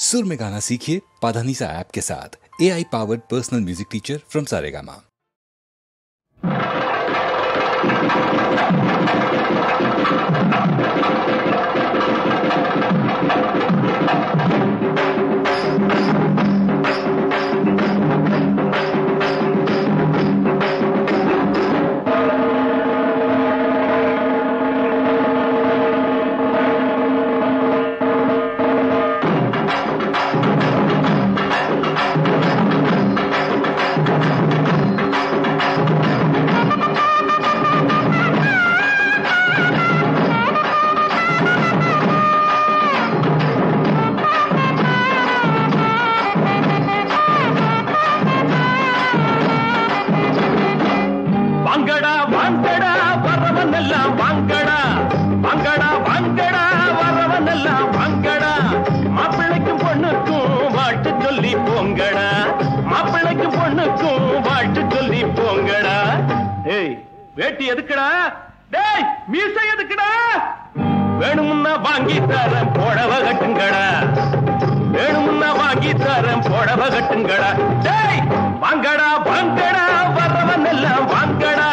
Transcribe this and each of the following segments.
सुर में गाना सीखिए पाधानीसा ऐप के साथ। AI powered personal music teacher from Saregama. வேட்டி எதுக்குடா? டேய் மீசை எதுக்குடா? வேணும்னா வாங்கி தரேன் புடவ கட்டுங்கடா. வேணும்னா வாங்கி தரேன் புடவ கட்டுங்கடா. டேய் வாங்கடா வாங்கடா வரவன் எல்லாம் வாங்கடா.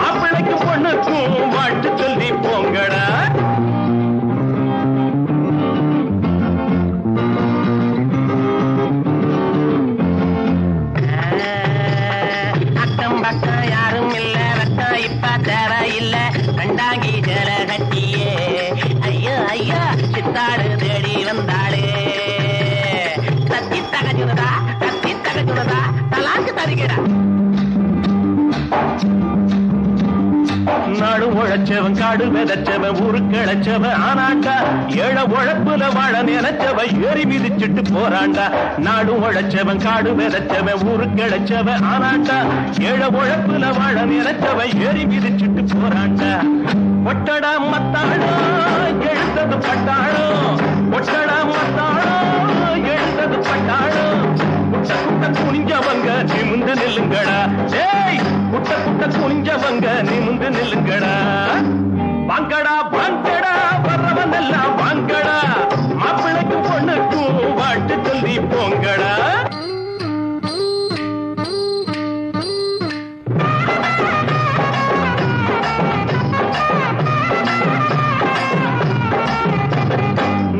மாப்பிள்ளைக்கு பொண்ணுக்கும் வாழ்த்து சொல்லி போங்கடா. அக்கம் பக்கம் யாரும் இல்ல, இப்ப தேவையில்ல கண்டாங்கி ஜல கட்டியே. ஐயோ ஐயோ சித்தாடு தேடி வந்தாளே. தத்தி தகஜுனதா தலாக்கு தருகிறா. நாடு உழைச்சவன் காடு விதைச்சவன் ஊரு கிழச்சவன் ஆனாண்டா. ஏழ உழைப்புல வாழ நினைச்சவன் ஏறி மிதிச்சிட்டு போறாண்டா. நாடு உழைச்சவன் காடு விதைச்சவன் ஊரு கிழச்சவன் ஆனாண்டா. ஏழ உழைப்புல வாழ நினைச்சவன் ஏறி மிதிச்சிட்டு போறாண்டா. ஒட்டடா மத்தாளோ எழுந்தது பட்டாளோ. ஒட்டடா மத்தாளோ எழுந்தது பட்டாளோ. குட்ட குட்ட குனிஞ்சவங்க நிமிந்து நில்லுங்கடா. ஏய் குட்ட குட்ட குனிஞ்சவங்க நிமிந்து நில்லுங்கடா. வாங்கடா வாங்கடா வரவன் எல்லாம் வாங்கடா. மாப்பிள்ளைக்கும் பொண்ணுக்கும் வாழ்த்து சொல்லி போங்கடா.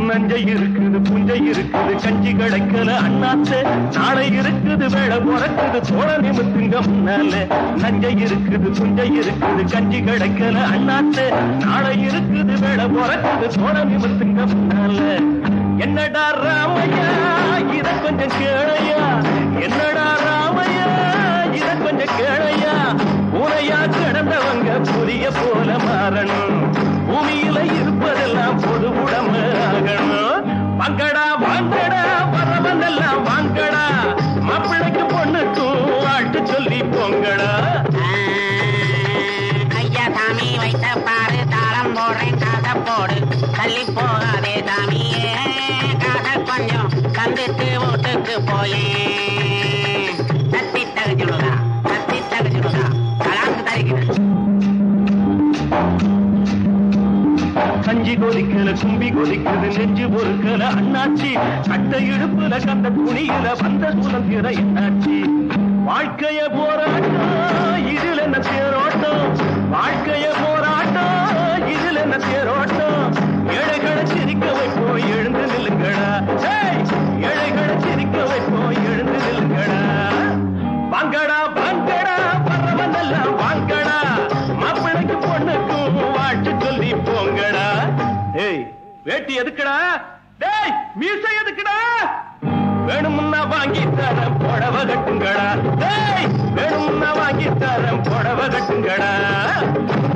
நஞ்சை இருக்குது புஞ்சை இருக்குது கஞ்சி கிடைக்கல அண்ணாத்து. நாளை இருக்குது வேலை பிறக்குது தோழ நிமித்துங்க முன்னால. நஞ்சை இருக்குது புஞ்சை இருக்குது கஞ்சி கிடைக்கல அண்ணாத்து. நாளை இருக்குது வேலை பிறக்குது தோழ நிமித்துங்க முன்னால. என்னடா ராமையா இத கொஞ்சம் கேளையா. என்னடா ராமையா இத கொஞ்சம் கேளையா. பூனையா கிடந்தவங்க புரிய போல மாறணும். பூமியில இருப்பதெல்லாம் பொது உடம்பு ஆகணும். வாங்கடா வாங்கடா வரவன் எல்லாம் வாங்கடா. மாப்பிள்ளைக்கு பொண்ணுக்கும் வாழ்த்து சொல்லி போங்கடா. ஐயா சாமி வைத்த பாரு தாளம் போடுறேன் காசை போடு. தள்ளி போகாதே சாமியே காசை கொஞ்சம் தந்துட்டு வீட்டுக்கு போயே. தத்தி தகஜுனதா தலாக்கு தருகிறேன். கஞ்சி கொதிக்கல கும்பி கொதிக்குது நெஞ்சு பொறுக்கல அண்ணாச்சி. கட்ட இடுப்புல கந்த துணியில வந்த சுதந்திர என்னாச்சி. வாழ்க்கைய போராட்டம் இதில் என்ன தேரோட்டம். வாழ்க்கைய போராட்டம் இதில் என்ன தேரோட்டம். ஏழைகளை சிரிக்க வைப்போம் எழுந்து நில்லுங்கடா. ஏழைகளை சிரிக்க வைப்போம் எழுந்து நில்லுங்கடா. வாங்கடா வாங்கடா வரவன் எல்லாம் வாங்கடா. மாப்பிள்ளைக்கு பொண்ணுக்கும் வாழ்த்து சொல்லி போங்கடா. ஏய் வேட்டி எதுக்குடா? டேய் மீசை எதுக்குடா? வேணும்னா வாங்கி தரேன் புடவ கட்டுங்கடா. டேய் வேணும்னா வாங்கி தரேன் புடவ கட்டுங்கடா.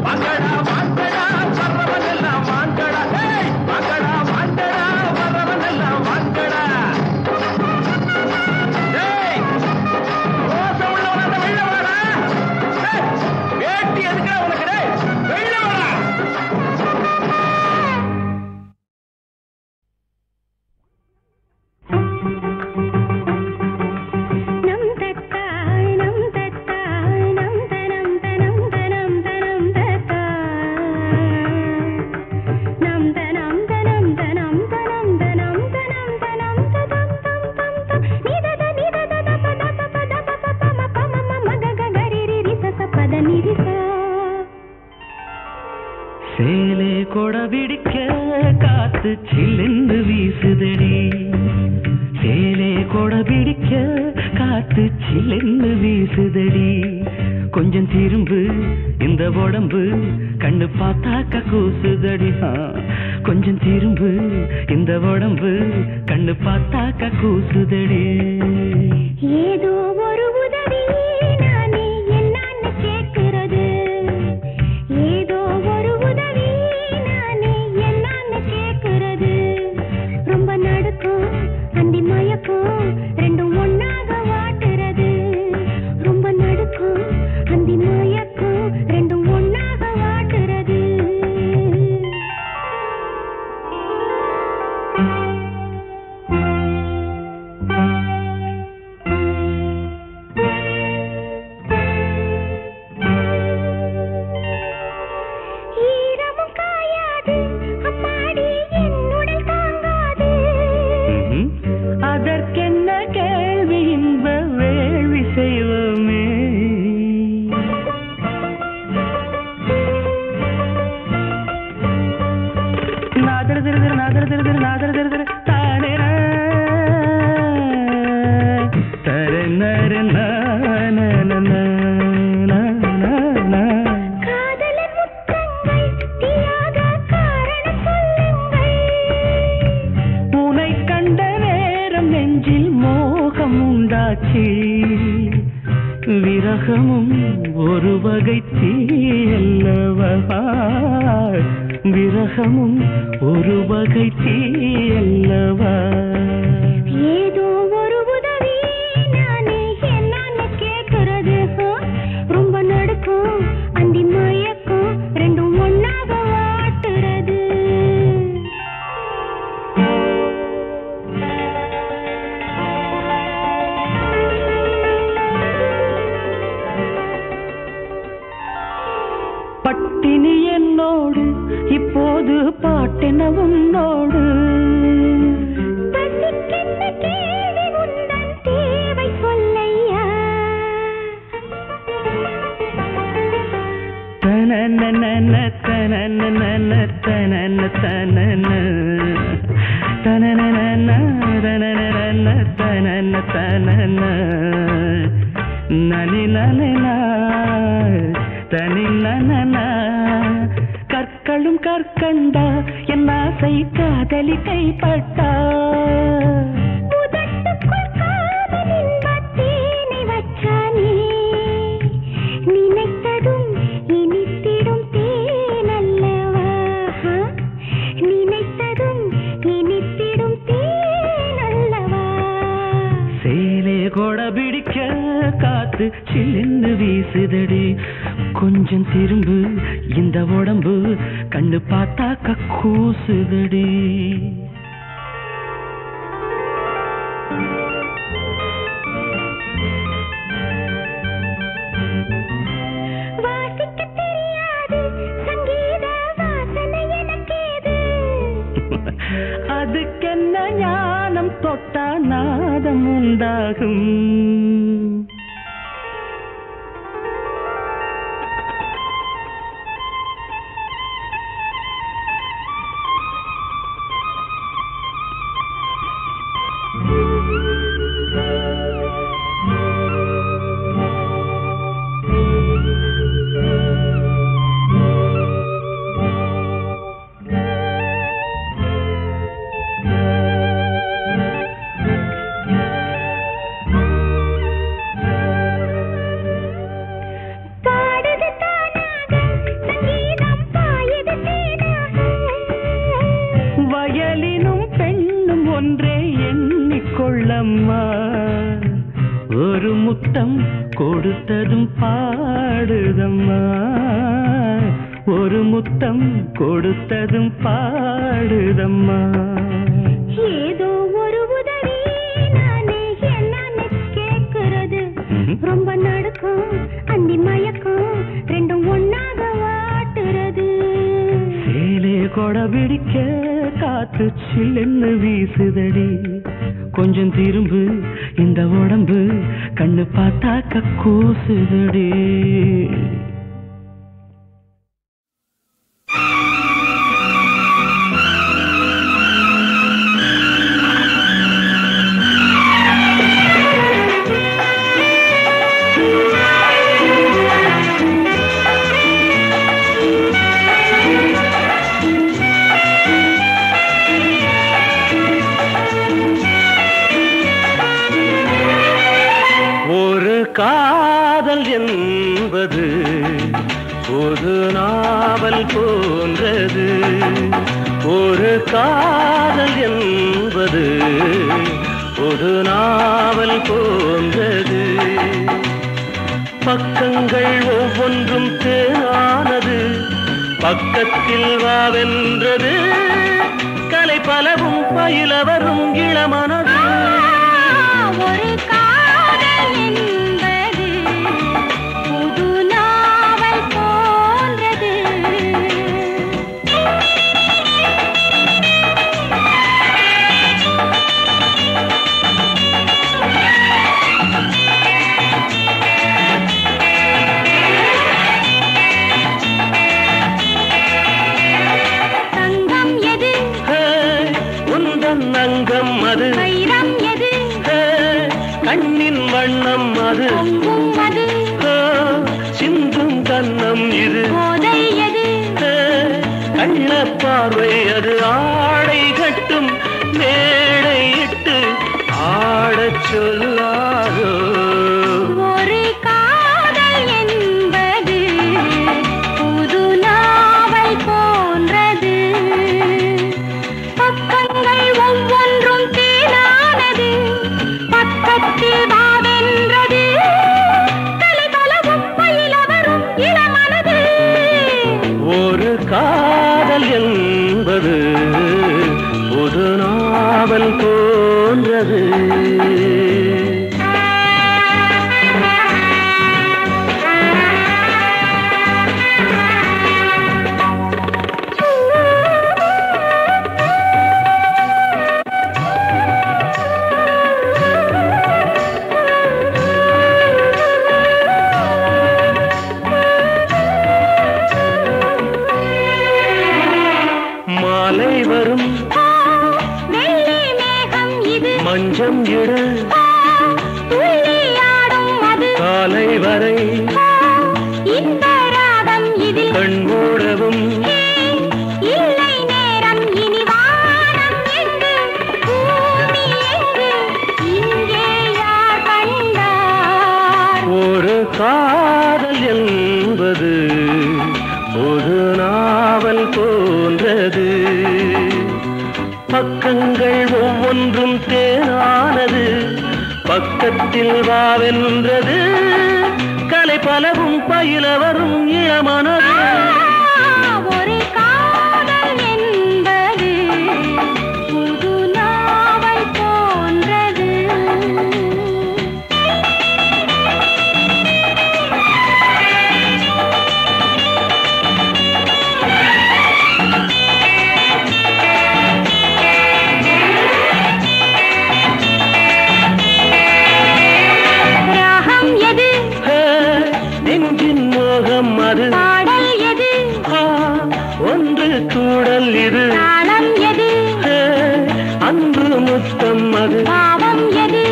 வாங்கடா வாங்கடா வரவன் எல்லாம் வாங்கடா. டேய் வாங்கடா வாங்கடா வரவன் எல்லாம் வாங்கடா. டேய் ரோசம் உள்ளவன வெள்ள வாடா. வேட்டி எதுக்குடா உனக்கு? டேய் வெள்ள வாடா. நம் தத்தாய் நம் தனம் தனம் தனம் தனம் தத்தாய். காத்து சில்லென்று வீசுதடி சேலே கொட பிடிக்க காத்து சில்லென்று வீசுதடி கொஞ்சம் திரும்பு இந்த உடம்பு கண்ணு பார்த்தாக்க கூசுதடி கொஞ்சம் திரும்பு இந்த உடம்பு கண்ணு பார்த்தாக்க கூசுதடி ஏதோ ஒரு உதவி நானே என்னன்னு கேட்கிறது ஏதோ ஒரு உதவி நானே என்னன்னு கேட்கிறது ரொம்ப நடுக்கும் அந்தி மயக்கும் ரெண்டும் ஒன்னாக வாட்டுறது ரொம்ப நடுக்கும் அந்தி மயக்கும் ரெண்டும் ஒன்னாக வாட்டுறது ஈரமும் காயாது அம்மாடி என்னுடல் தாங்காது அதற்கென்ன கேள்வி இன்ப வேள்வி செய்வோமே காதலன் முத்தங்கள் தீயாக காரணம் சொல்லுங்கள் உனை கண்ட நேரம் நெஞ்சில் மோகம் உண்டாச்சு விரகமும் ஒரு வகை தீயல்லவா விரகமும் ஒரு வகை தீயல்லவா ஏதோ ஒரு உதவி நானே என்னன்னு கேட்கிறது ரொம்ப நடுக்கும் அந்தி மயக்கும் ரெண்டும் ஒன்னாக வாட்டுறது பட்டினி என்னோடு இப்போது பாட்டென உன்னோடு பசிக்கென்ன கேள்வி உந்தன் தேவை சொல்லையா தனனனன தனனனன தனன தனன தனனனன தனனனன தனன தனன நனி நனனா தனி நனனா கற்களும் கற்கண்டா என் ஆசை காதலி கைப்பட்டா முதட்டுக்குள் காதல் இன்பத்தேனை வச்சானே நினைத்ததும் இனித்திடும் தேனல்லவா நினைத்ததும் இனித்திடும் தேனல்லவா சேலே கொட பிடிக்க காத்து சில்லுன்னு வீசுதடி கொஞ்சம் திரும்பு இந்த உடம்பு கண்ணு பார்த்தாக்க கூசுதடி வாசிக்க தெரியாது சங்கீத வாசனை எனக்கேது அதுக்கென்ன ஞானம் தொட்டா நாதம் உண்டாகும் பாடுது தானாக சங்கீதம் பாயுது தேனாக வயலினும் பெண்ணும் ஒன்றே எண்ணிக்கொள்ளம்மா ஒரு முத்தம் கொடுத்ததும் பாடுதம்மா ஒரு முத்தம் கொடுத்ததும் பாடுதம்மா ஏதோ ஒரு உதவி நானே என்னன்னு கேட்கிறது ரொம்ப நடுக்கும் அந்தி மயக்கும் ரெண்டும் ஒன்னாக வாட்டுறது சேலே கொட பிடிக்க காத்து சில்லுன்னு வீசுதடி கொஞ்சம் திரும்பு இந்த உடம்பு கண்ணு பார்த்தாக்க கூசுதடி நாவல் போன்றது. ஒரு காதல் என்பது ஒரு நாவல் போன்றது. பக்கங்கள் ஒவ்வொன்றும் தேனானது, பக்கத்தில் வாவென்றது. கலை பலவும் பயில வரும் இளமனது. ஒரு காதல் என்பது புது நாவல் போன்றது. தங்கம் எது? உந்தன் அங்கம் அது. வைரம் எது? கண்ணின் வண்ணம் அது. பொங்கும் அது. சிந்தும் கண்ணம் இது. போதை எது? கள்ள பார்வை அது. ஆடை கட்டும் மேடையிட்டு ஆடச் சொல்லாதோ. ஒரு காதல் என்பது புது நாவல் போன்றது. பக்கங்கள் ஒவ்வொன்றும் தேனானது, பக்கத்தில் வாவென்றது. கலை பலவும் பயில வரும் இளமனது. ஒரு காதல் என்பது புது நாவல் போன்றது. மாலை வரும் வெள்ளி மேகம் இது. மஞ்சம் இடு துள்ளியாடும் அது. காலை வரை இந்த ராகம் இதில் கண்மூடவும். இல்லை நேரம் இனி. வானம் எங்கு, பூமி எங்கு, இங்கே யார் கண்டார்? ஒரு காதல் என்பது ஒரு நாவல் போன்றது. பக்கங்கள் ஒவ்வொன்றும் தேனானது, பக்கத்தில் வாவென்றது. கலை பலவும் பயில வரும் இளமனது. ஒரு காதல் என்பது புது நாவல் போன்றது. ராகம் எது? நெஞ்சின் மோகம் அது. பாடல் எது? ஒன்று கூடல் இது. தாளம் எது? அன்பு முத்தம் அது. பாவம் எது?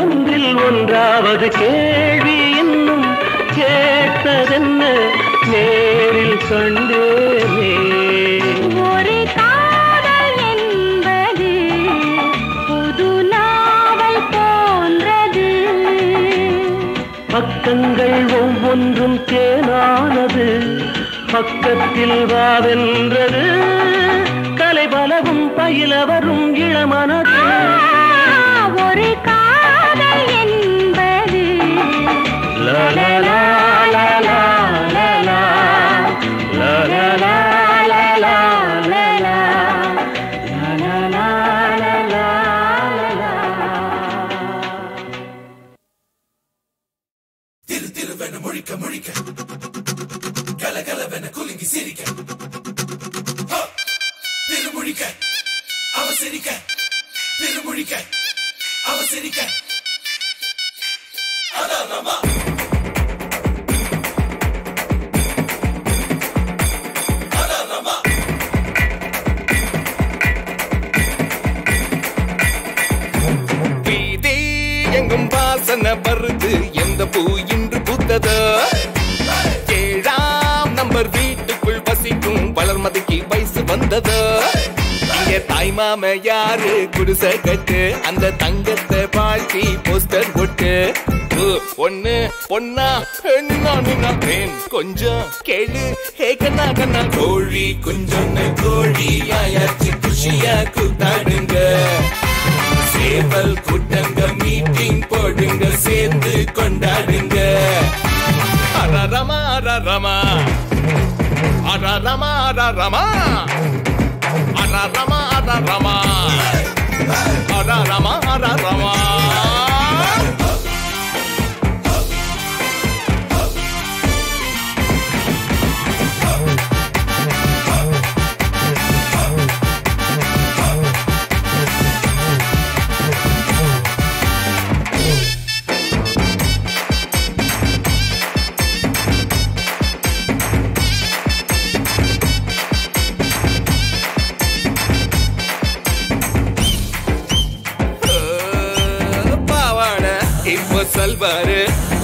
ஒன்றில் ஒன்றாவது கேள்வி இன்னும் கேட்டதென்ன நேரில் கண்டேனே. ஒரு காதல் என்பது புது நாவல் போன்றது. பக்கங்கள் ஒவ்வொன்றும் தேனானது, பக்கத்தில் வாவென்றது. கலை பலவும் பயில வரும் இளமனது. ஒரு காதல் என்பது லா லா லா லா லா லா லா லா லா லா லா லா லா லா லா லா லா லா. திரு திருவென முழிக்க முழிக்க, கலகலவென குலுங்கி சிரிக்க, திருமுழிக்க அவ சிரிக்க, திருமுழிக்க அவ சிரிக்க. அதான் நம்ம வீதி எங்கும் வாசனை வருது. எந்த பூ இன்று பூத்ததோ? 7ஆம் நம்பர் வீட்டுக்குள் வசிக்கும் வளர்மதிக்கு வயசு வந்ததோ? இங்க இங்க தாய் மாம யாரு குடிசை கட்டு அந்த தங்கத்தை பாட்டி போஸ்டர் போட்டு ஒண்ணு பொண்ணா கொஞ்சம் கேளு கண்ணா கண்ணா கோழி கொஞ்சம் கோழி ஆயாச்சு குஷியா கூத்தாடுங்க சேவல் கூட்டங்க மீட்டிங் போடுங்க சேர்ந்து கொண்டாடுங்க அரரமா அரரமா அரரமா அரரமா அரரமா அரரமா அரரமா அரரமா சல்வாரு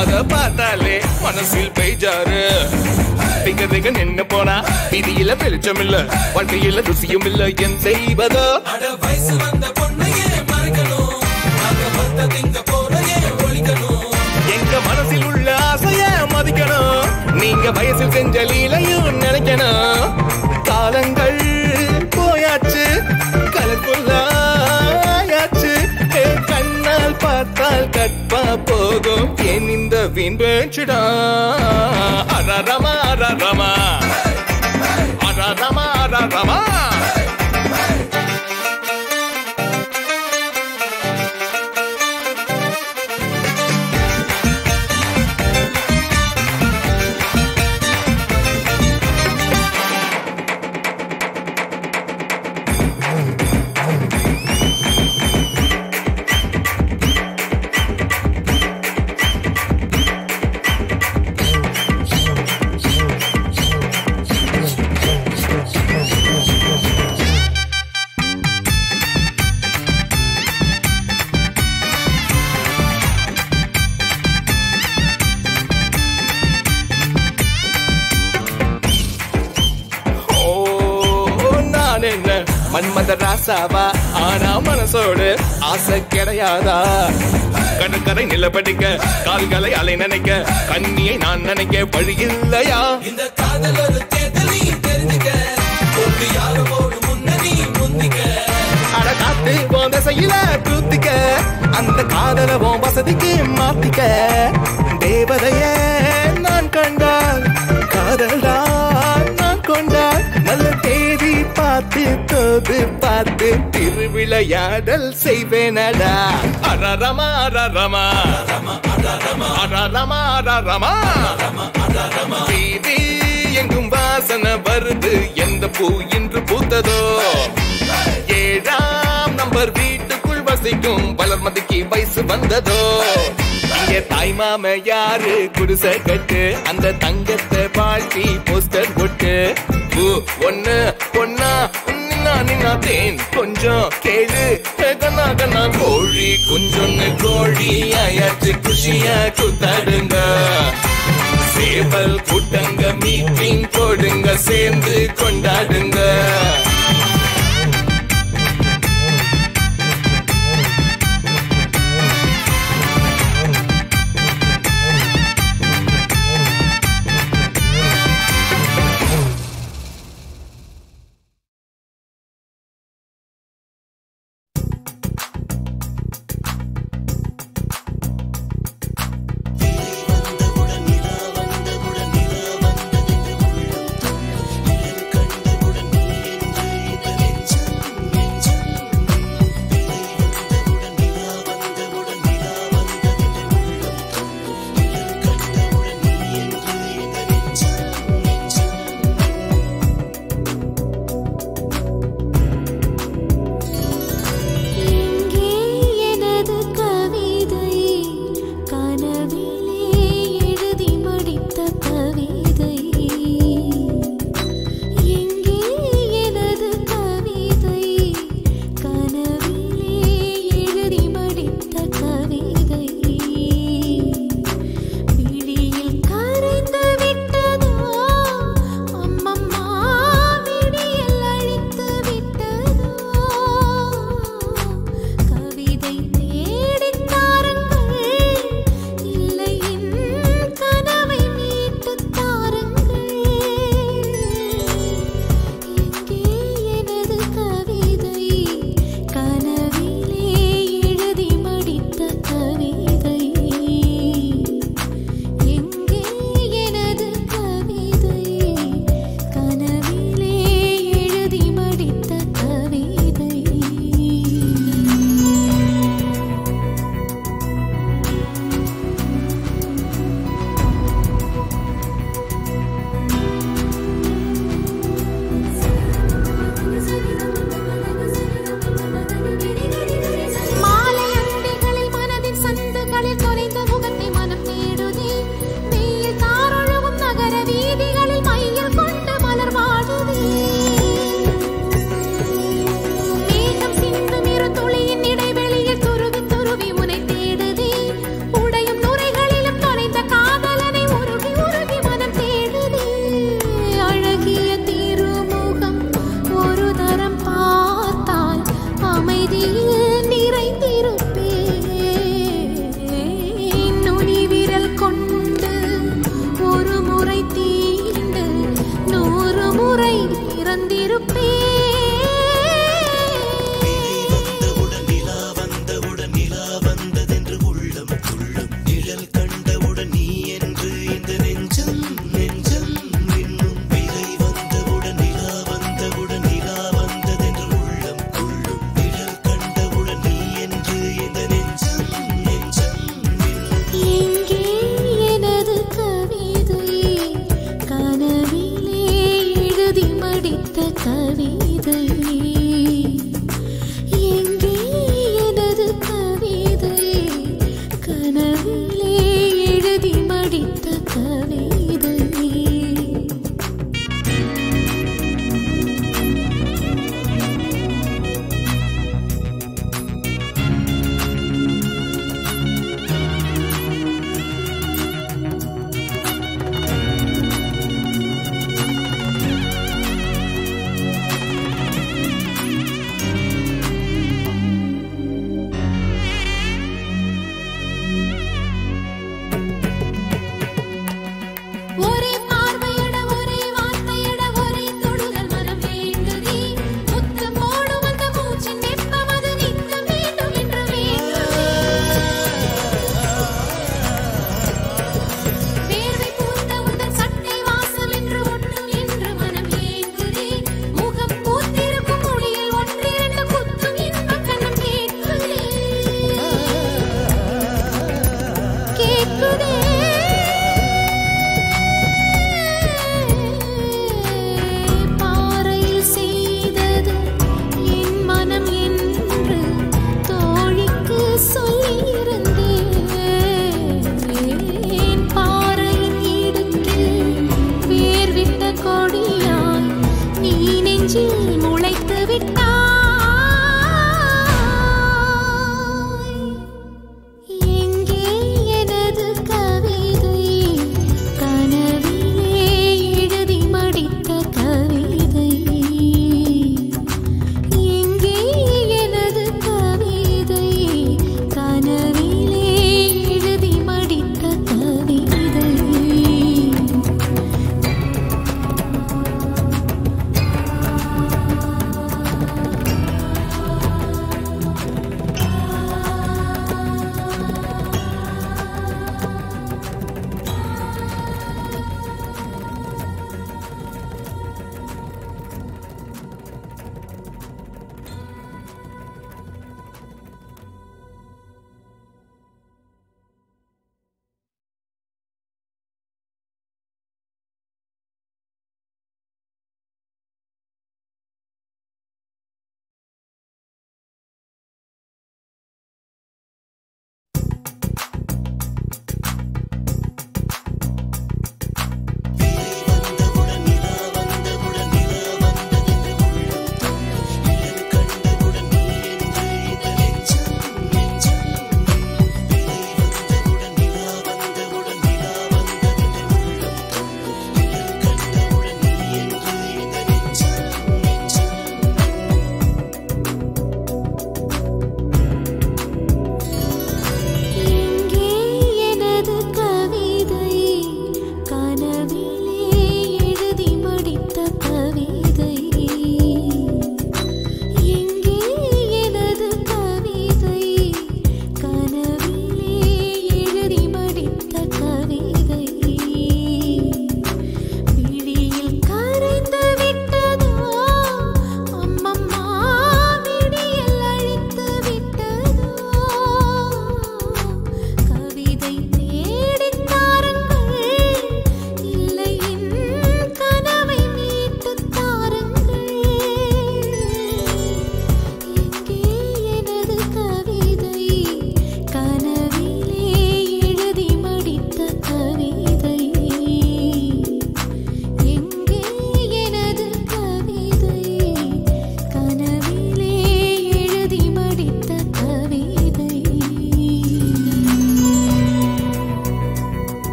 அத பார்த்தாலே மனசில் பெய்ஜாரு திங்க திங்க நின்னு போனா விதியில வெளிச்சம் இல்ல வாழ்க்கையில ருசியும் இல்ல என் செய்வதோ வயசு வந்த பொண்ணையே மறக்கணும் எங்க மனசில் உள்ள ஆசைய மதிக்கணும் நீங்க வயசில் செஞ்ச லீலையும் நினைக்கணும் காலங்கள் போயாச்சு கலக்குள்ளாயாச்சு கண்ணால் பார்த்தால் கற்பா போகும் என் இந்த வீண் பேச்சுடா அரரமா அரரமா அரரமா அரரமா மன்மத ராசாவா ஆனா மனசோடு ஆசை கிடையாதா கடற்கரை நிலப்படிக்க கால்களை அலை நினைக்க கண்ணியை நான் நினைக்க வழி இல்லையா இந்த காதல் ஒரு தேடலி தெரிஞ்சுக்க ஒரு யாரோடு முன்னணி முந்திக்க அட காத்து போந்த செய்யல தூத்திக்க அந்த காதல உன் வசதிக்கு மாத்திக்க தேவதையே நான் கண்டால் காதலா நான் கொண்டால் நல்ல தேதி பார்த்து தோது பார்த்து திருவிளையாடல் செய்வேனடா அரரமா அரரமா அரரமா அரரமா வீதி எங்கும் வாசனை வருது எந்த பூ இன்று பூத்ததோ 7ஆம் நம்பர் வீட்டுக்குள் வசிக்கும் வளர்மதிக்கு வயசு வந்ததோ இங்க தாய் மாம யாரு குடிசை கட்டு அந்த தங்கத்தை பாட்டி போஸ்டர் போட்டு ஒண்ணு பொண்ணா நின்னா தேன் கொஞ்சம் கேளு கண்ணா கண்ணா கோழி கொஞ்சம் கோழி ஆயாச்சு குஷியா கூத்தாடுங்க சேவல் கூட்டங்க மீட்டிங் போடுங்க சேர்ந்து கொண்டாடுங்க கண்டவுடன் நீ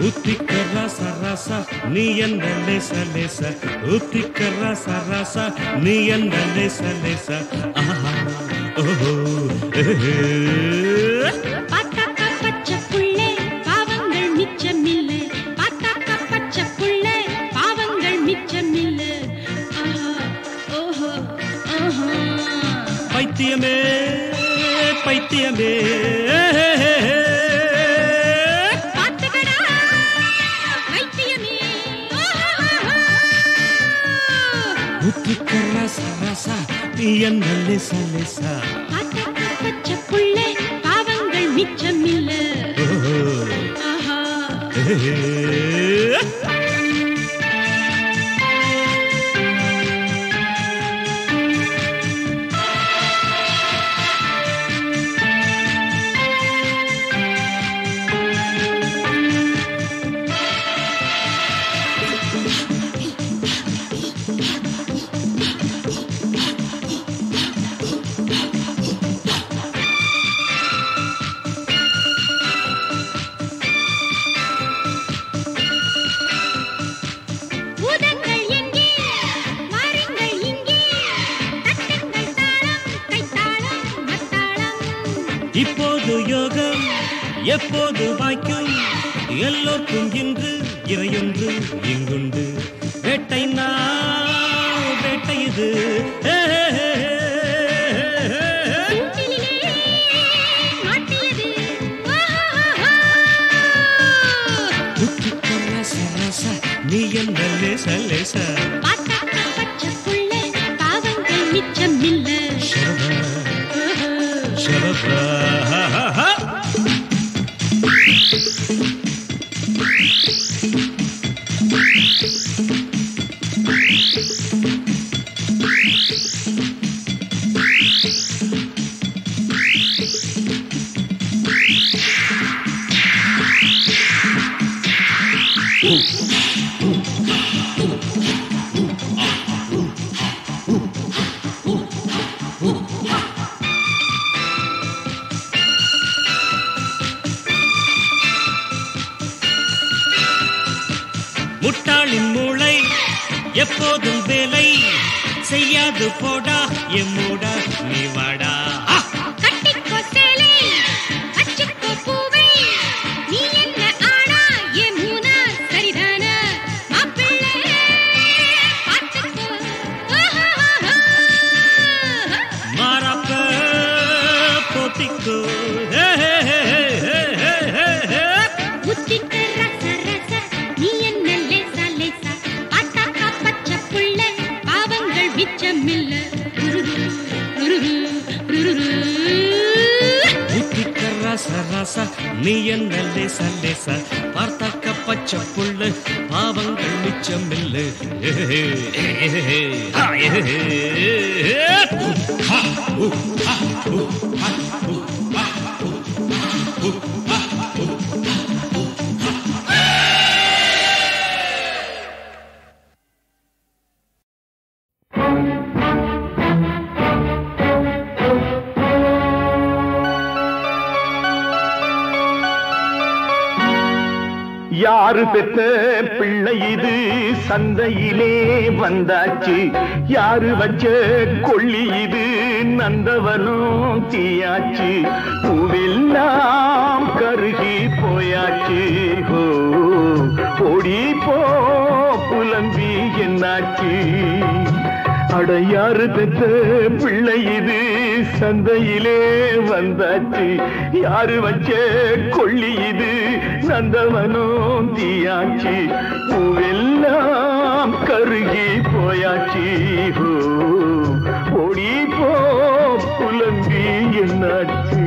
உத்திக்க ராசா ராசா நீ என்ன லேச லேச உத்திக்க ராசா ராசா நீ என்ன லேச லேச ஆஹா ஓஹோ பாத்தாக்கா பச்சை புள்ளே பாவங்கள் மிச்சமில்ல பாத்தாக்கா பச்சை புள்ளே பாவங்கள் மிச்சமில்ல ஆஹா ஓஹோ ஆஹா பைத்தியமே பைத்தியமே உத்திக்க ராசா ராசா நீ என்ன லேசா லேசா பாத்தாக்கா பச்சை புள்ளே பாவங்கள் மிச்சமில்ல ஆஹா இப்போது யோகம் எப்போது வாய்க்கும் எல்லோருக்கும் இன்று இறையொன்று இங்குண்டு வேட்டை நான் வேட்டை இது நீ என்ன லேச லேச பச்சை புள்ளே பாவங்கள் மிச்சமில்ல சரபா முட்டாளின் மூளை எப்போதும் வேலை செய்யாது போடா எம்மூடா நீ வாடா கட்டிக்கோ சேலை கச்சிக்கோ பூவை நீ என்ன ஆனா என் மூனா சரிதானா மாப்பிள்ளை பாத்துக்கோ மாறாப்ப போத்திக்கோ உத்திக்க ரச ரச நீ என்ன லேசா லேசா பாத்தாக்கா பச்சை புள்ளை பாவங்கள் மிச்சமில்ல உத்திக்க ராச ராசா நீ என்ன லேச லேச பார்த்தாக்க பச்சை புள்ள பாவங்கள் மிச்சமில்லை யாரு பெத்த பிள்ளை இது சந்தையிலே வந்தாச்சு யாரு வச்ச கொள்ளி இது நந்தவனும் தீயாச்சு பூவெல்லாம் கருகி போயாச்சு ஹோ ஓடி போ புலம்பி என்னாச்சு அடையாறு பெற்ற பிள்ளை இது சந்தையிலே வந்தாச்சு யாரு வச்ச கொள்ளி இது நந்தவனும் தீயாச்சு பூவெல்லாம் கருகி போயாச்சு ஹோ ஓடி போ புலம்பி என்னாச்சு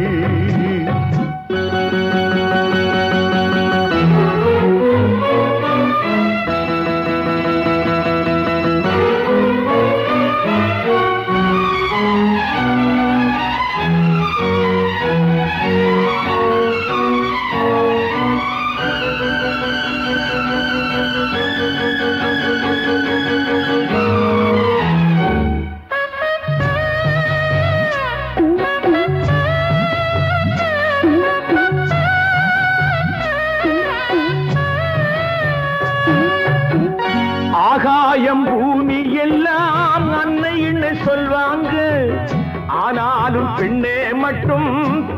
ஆனாலும் பெண்ணே மட்டும்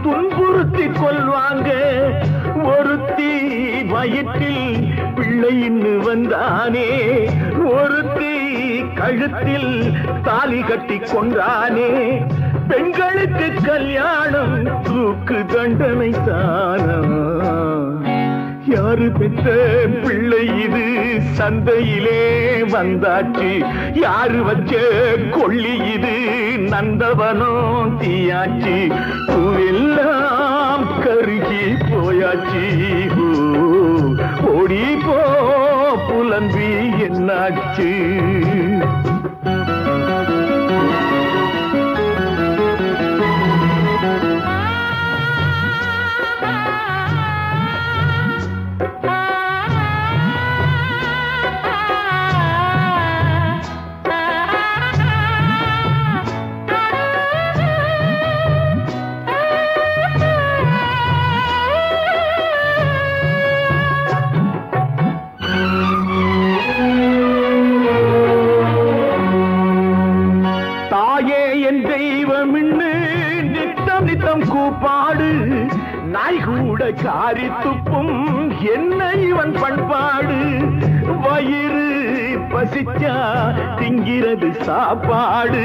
துன்புறுத்தி கொள்வாங்க. ஒருத்தி வயிற்றில் பிள்ளைன்னு வந்தானே, ஒருத்தி கழுத்தில் தாலி கட்டி கொண்டானே. பெண்களுக்கு கல்யாணம் தூக்கு தண்டனை தானா? யாரு பெற்ற பிள்ளை இது சந்தையிலே வந்தாச்சு? யாரு வச்ச கொள்ளி இது நந்தவனோ தீயாச்சு? பூவெல்லாம் கருகி போயாச்சு. ஓடி போ புலம்பி என்னாச்சு? கூப்பாடு நாய் கூட காரி துப்பும் என்ன இவன் பண்பாடு? வயிறு பசிச்சா திங்கிறது சாப்பாடு,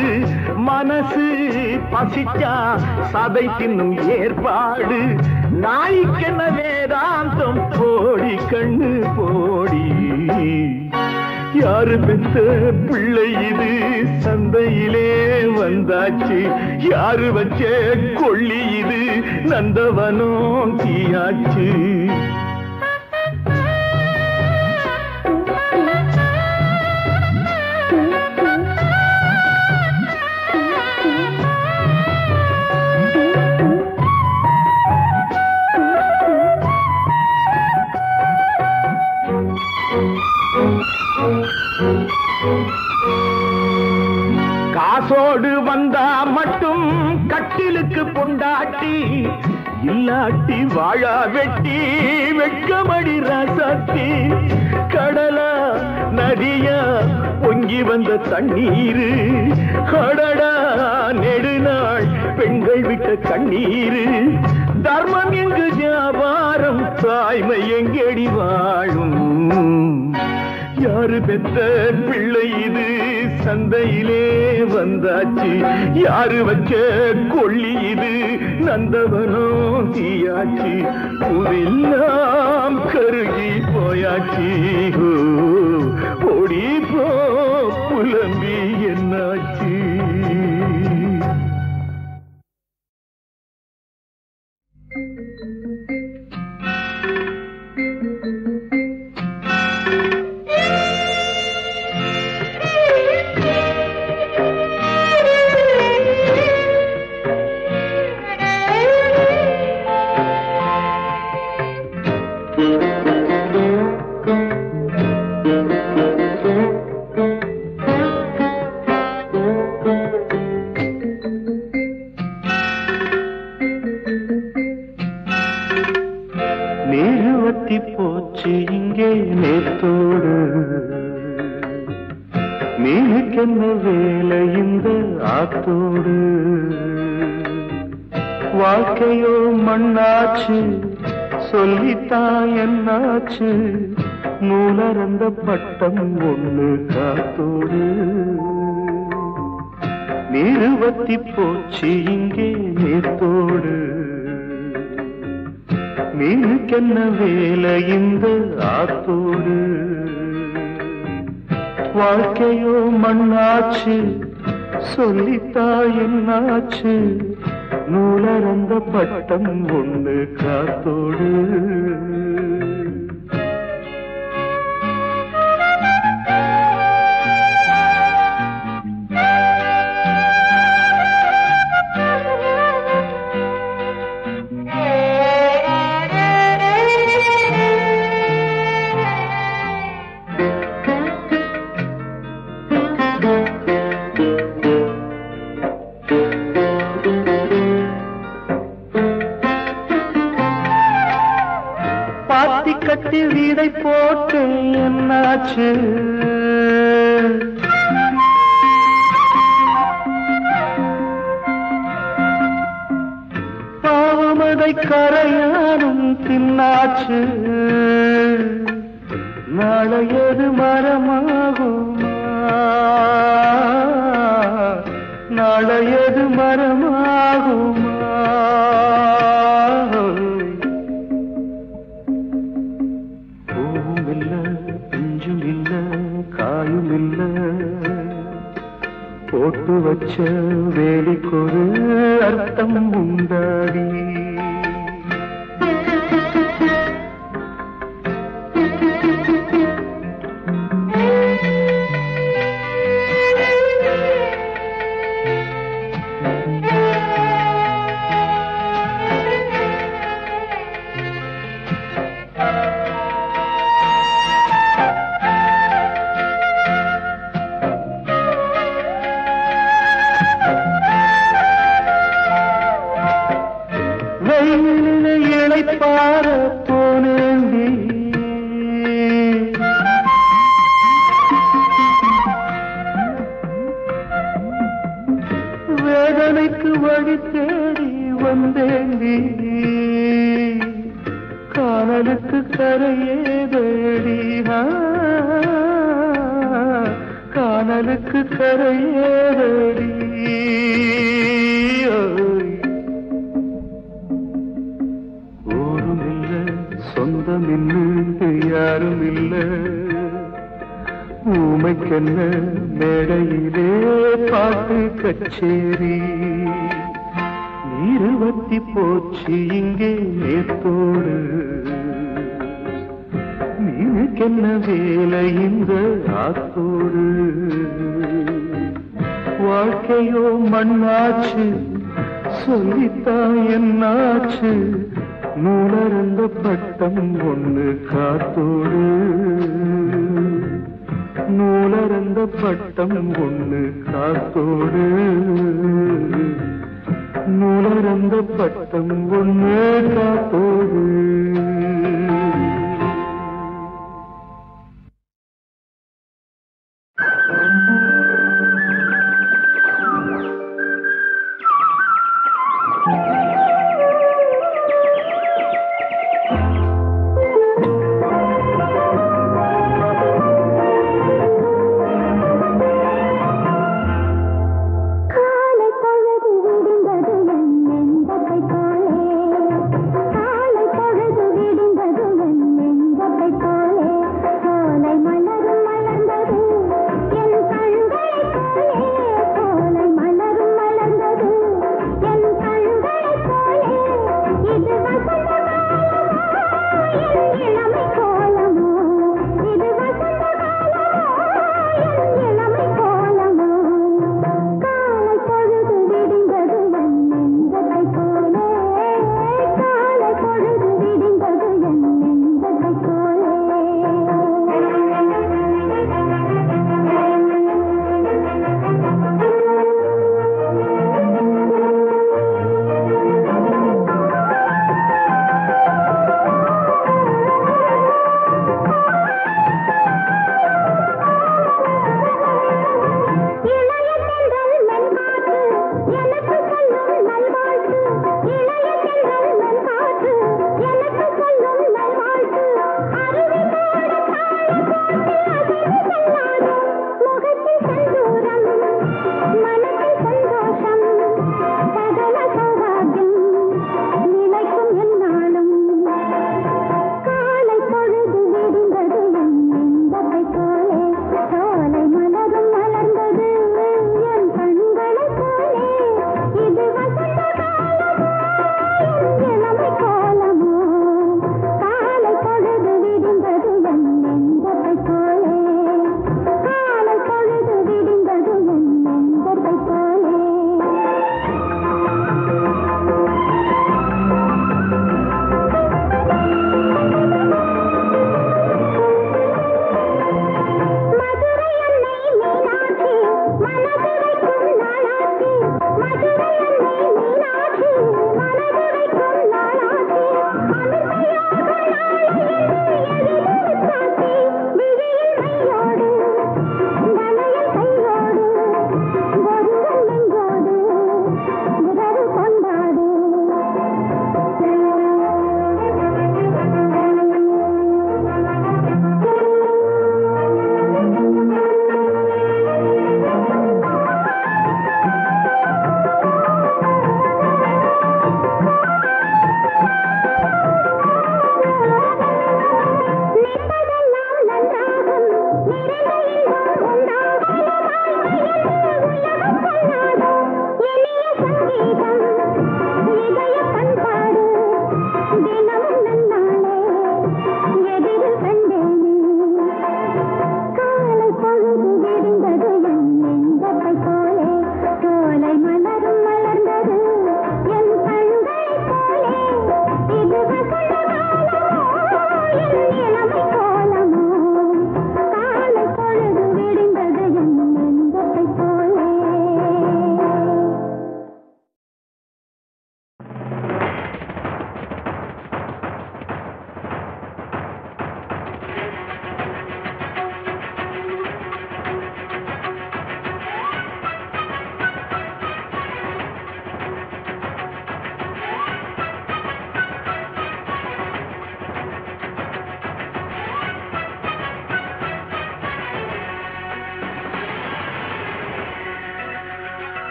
மனசு பசிச்சா சதை தின்னும் ஏற்பாடு. நாய்க்கென்ன வேதாந்தம் போடி கண்ணு போடி? யாரு பெற்ற பிள்ளை இது சந்தையிலே வந்தாச்சு? யாரு வச்ச கொள்ளி இது நந்தவனோ தீயாச்சு? காசோடு வந்தா மட்டும் கட்டிலுக்கு பொண்டாட்டி, இல்லாட்டி வாழா வெட்டி வெட்கமடி ராசாத்தி. கடலா நதியா பொங்கி வந்த தண்ணீரு, கடடா நெடுநாள் பெண்கள் விட்ட கண்ணீரு. தர்மம் எங்கு வியாபாரம், தாய்மை எங்கடி வாழும்? யாரு பெற்ற பிள்ளை இது சந்தையிலே வந்தாச்சு? யாரு வச்ச கொள்ளி இது நந்தவனோ தீயாச்சு? பூவெல்லாம் கருகி போயாச்சு. ஓடி போ புலம்பி என்னாச்சு? போச்சு இங்கே நேத்தோடு, மீனுக்கென்ன வேலை இந்த ஆத்தோடு? வாழ்க்கையோ மண்ணாச்சு, சொல்லித்தான் என்னாச்சு? நூலறந்த பட்டம் ஒண்ணு காத்தோடு. நீரு வத்தி போச்சு இங்கே நேத்தோடு, மீனுக்கென்ன வேலை இந்த ஆத்தோடு? வாழ்க்கையோ மண்ணாச்சு, சொல்லித்தா என்னாச்சு? நூலறந்த பட்டம் ஒண்ணு காத்தோடு. கட்டி வீடை போட்டு என்னாச்சு? உன்னை கரையானும் தின்னாச்சு நாளையது மரமாகுமா நாளையது மரமாகுமா பூவும் இல்ல பிஞ்சும் இல்ல காயும் இல்ல போட்டு வச்ச வேலிக்கொரு அர்த்தம் உண்டாடி பார போனேந்தி வேதனைக்கு வழி தேடி வந்தேந்தி காணலுக்கு கரையேதடி காணலுக்கு கரையேதடி சொந்தம் இல்லை யாரும் இல்லை ஊமைக்கென்ன மேடையிலே பாட்டு கச்சேரி நீருவத்தி போச்சு இங்கே நேத்தோடு நீனுக்கென்ன வேலை இந்த ஆத்தோடு வாழ்க்கையோ மண்ணாச்சு சொல்லித்தான் என்னாச்சு நூலரந்த பட்டம் ஒண்ணு காத்தோடு நூலரந்த பட்டம் ஒண்ணு காத்தோடு நூலரந்த பட்டம் ஒண்ணு காத்தோடு காலை பொழுது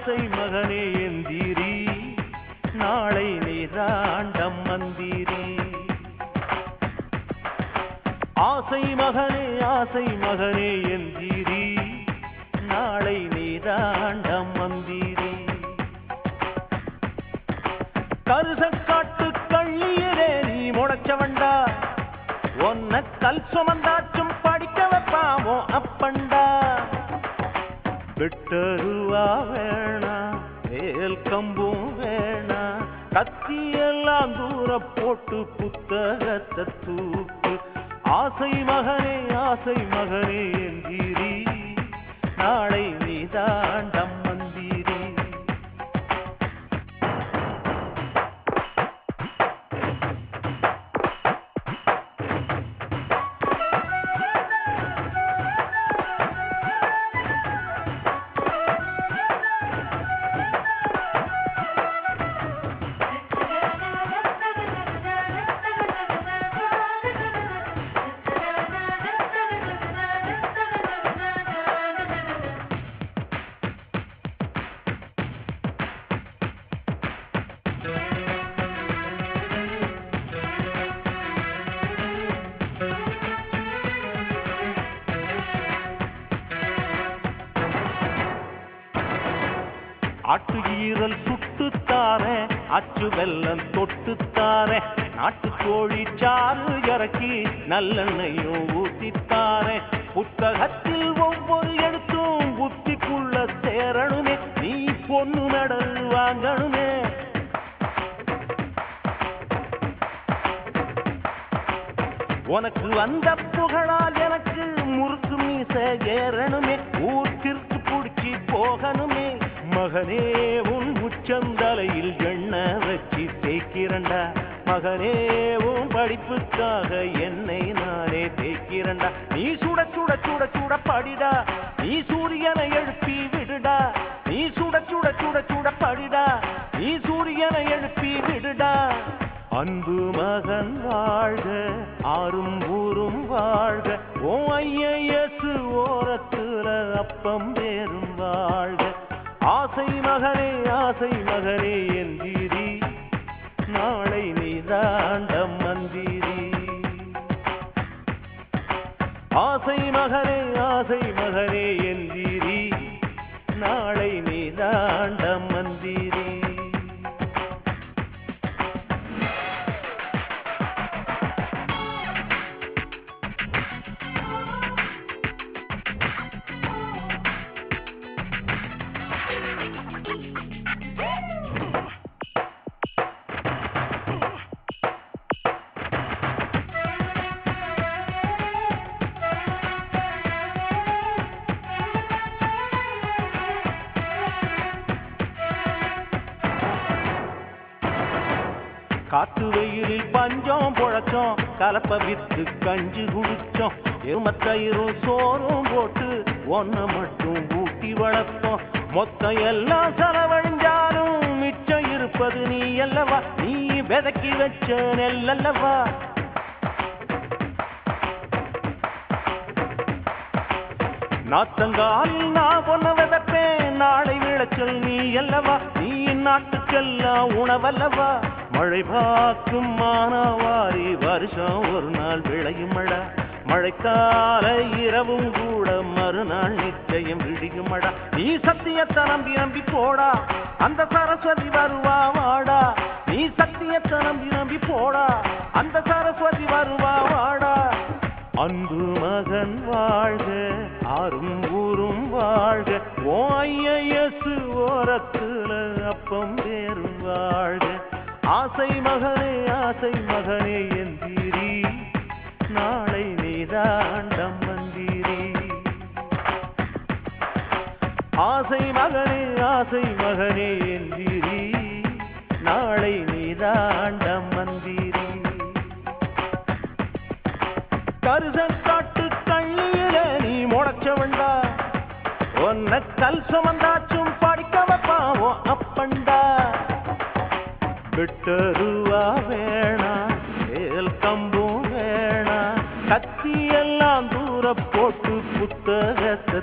ஆசை மகனே எந்திரி நாளை நீதாண்டம் மந்திரி ஆசை மகனே எந்திரி நாளை நீதாண்டம் மந்திரி கருசக்காட்டு கள்ளியரே நீ முளைச்சவண்டா ஒன்ன கல் சுமந்தாச்சும் படிக்க வைப்பாமோ அப்பண்டா விட்டருவா வேணா வேல் கம்பும் வேணா கத்தியெல்லாம் தூர போட்டு புத்தகத்தை தூக்கு ஆசை மகனே எந்திரி நாளை நீதாண்டம் மந்திரி ஆட்டு ஈரல் சுட்டுத்தாரே அச்சு வெல்லம் தொட்டுத்தாரே நாட்டு கோழி சாறு இறக்கி நல்லெண்ணையும் ஊத்தித்தாரே புத்தகத்தில் ஒவ்வொரு எழுத்தும் புத்திக்குள்ள சேரணுமே நீ பொண்ணு மெடல் வாங்கணுமே உனக்கு வந்த புகழால் எனக்கு முறுக்கு மீச ஏறணுமே ஊர்த்திற்கு புடிச்சி போகணுமே மகனே உன் உச்சந்தலையில் எண்ணெய் வச்சு தேய்க்கிறண்டா மகனே உன் படிப்புக்காக என்னை நானே தேய்க்கிறண்டா நீ சுட சுட சுட சுட படிடா நீ சூரியனை எழுப்பி விடுடா நீ சுட சுட சுட சுட படிடா நீ சூரியனை எழுப்பி விடுடா அன்பு மகன் வாழ்க ஆறும் ஊரும் வாழ்க ஓ ஐயஸ் ஓரத்துல அப்பம் பேரும் வாழ்க ஆசை மகனே எந்திரி நாளை நீதாண்டம் மந்திரி ஆசை மகனே எந்திரி நாளை நீதாண்டம் மந்திரி காத்து வெயிலில் பஞ்சம் பொழச்சோம் கலப்ப வித்து கஞ்சி குடிச்சோம் எருமத்தயிரும் சோறும் போட்டு ஒன்ன மட்டும் ஊட்டி வளர்த்தோம் மொத்தம் எல்லாம் செலவழிஞ்சாலும் மிச்சம் இருப்பது நீ அல்லவா நீ விதக்கி வச்ச நெல்லல்லவா நாத்தங்காலில் நான் பொண்ண விதப்பேன் நாளை விளைச்சல் நீ அல்லவா நீ நாட்டுக்கெல்லாம் உணவல்லவா மழை பார்க்கும் மானாவாரி வருஷம் ஒரு நாள் விளையும் மழை மழைக்கால இரவும் கூட மறுநாள் நிச்சயம் விழியும் மழை நீ சத்தியத்தை நம்பி போடா அந்த சரஸ்வதி வருவா வாடா நீ சத்தியத்தை நம்பி போடா அந்த சரஸ்வதி வருவா வாடா அன்பு மகன் வாழ்க ஆறும் ஊரும் வாழ்க ஓ ஐயஸ் ஓரத்துல அப்பம் பேரும் வாழ்க ஆசை மகனே எந்திரி நாளை நீதாண்டம் மந்திரி ஆசை மகனே எந்திரி நாளை நீதாண்டம் மந்திரி கருசக்காட்டு கள்ளியில நீ முளைச்சவண்டா ஒன்ன கல் சுமந்தாச்சும் படிக்க வைப்பாவோ அப்பண்டா விட்டருவா வேணா வேல் கம்பும் வேணா கத்தியெல்லாம் தூர போட்டு புத்தகத்தை